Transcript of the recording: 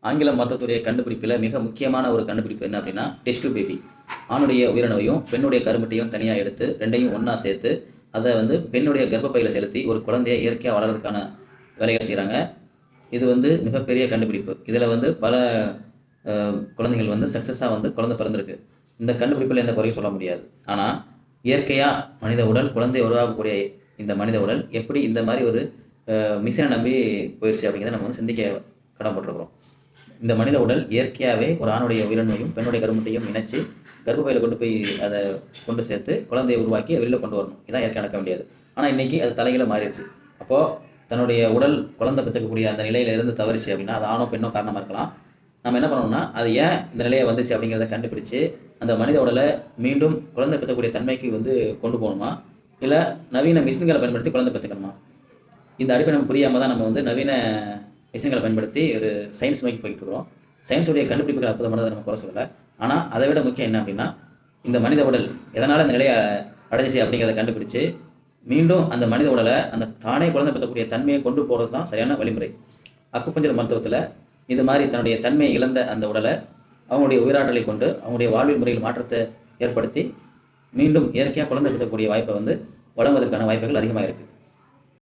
ஆங்கில மருத்துவத்துடைய கண்டுபிடிப்பில் மிக முக்கியமான ஒரு கண்டுபிடிப்பு என்ன அப்படின்னா டெஸ்ட் டியூப் பேபி. ஆணுடைய உயிரணுவையும் பெண்ணுடைய கருமுட்டையும் தனியாக எடுத்து ரெண்டையும் ஒன்றா சேர்த்து அதை வந்து பெண்ணுடைய கர்ப்பப்பையில் செலுத்தி ஒரு குழந்தையை இயற்கையாக வளர்கிறதுக்கான வேலைகள் செய்கிறாங்க. இது வந்து மிகப்பெரிய கண்டுபிடிப்பு. இதில் வந்து பல குழந்தைகள் வந்து சக்ஸஸாக வந்து குழந்தை பிறந்திருக்கு. இந்த கண்டுபிடிப்பில் எந்த குறையும் சொல்ல முடியாது. ஆனால் இயற்கையாக மனித உடல் குழந்தை உருவாக்கக்கூடிய இந்த மனித உடல் எப்படி இந்த மாதிரி ஒரு மிஷினை நம்பி போயிடுச்சு அப்படிங்கிறத நம்ம வந்து சிந்திக்க கடன்பட்டிருக்கிறோம். இந்த மனித உடல் இயற்கையாகவே ஒரு ஆணுடைய உயிரணுவையும் பெண்ணுடைய கருமுட்டையும் இணைச்சு கர்ப்பப்பையில் கொண்டு போய் அதை கொண்டு சேர்த்து குழந்தையை உருவாக்கி வெளியில் கொண்டு வரணும். இதான் இயற்கை நடக்க வேண்டியது. ஆனால் இன்னைக்கு அது தலைகீழ மாறிடுச்சு. அப்போது தன்னுடைய உடல் குழந்தை பெற்றுக்கக்கூடிய அந்த நிலையில இருந்து தவறிச்சு அப்படின்னா அது ஆணோ பெண்ணோ காரணமாக இருக்கலாம். நம்ம என்ன பண்ணணும்னா அது ஏன் இந்த நிலையை வந்துச்சு அப்படிங்கிறத கண்டுபிடிச்சு அந்த மனித உடலை மீண்டும் குழந்தை பெற்றக்கூடிய தன்மைக்கு வந்து கொண்டு போகணுமா, இல்லை நவீன மிஷின்களை பயன்படுத்தி குழந்தை பெற்றுக்கணுமா? இந்த அடிப்படை நம்ம புரியாமல் தான் நம்ம வந்து நவீன மிஷின்களை பயன்படுத்தி ஒரு சயின்ஸ் நோக்கி போய்கிட்டு இருக்கிறோம். சயின்ஸுடைய கண்டுபிடிப்புகள் அற்புதமானதை நம்ம குறை சொல்லலை. ஆனால் அதை விட முக்கியம் என்ன அப்படின்னா இந்த மனித உடல் எதனால் இந்த நிலையை அடைஞ்சிச்சு அப்படிங்கிறத கண்டுபிடிச்சு மீண்டும் அந்த மனித உடலை அந்த தானே குழந்தை பெற்றக்கூடிய தன்மையை கொண்டு போகிறது தான் சரியான வழிமுறை. அக்குபஞ்சர் மருத்துவத்தில் இது மாதிரி தன்னுடைய தன்மையை இழந்த அந்த உடலை அவங்களுடைய உயிராற்றலை கொண்டு அவங்களுடைய வாழ்வியல் முறையில் மாற்றத்தை ஏற்படுத்தி மீண்டும் இயற்கையாக குழந்தை பெற்றக்கூடிய வாய்ப்பை வந்து வழங்குவதற்கான வாய்ப்புகள் அதிகமாக இருக்குது.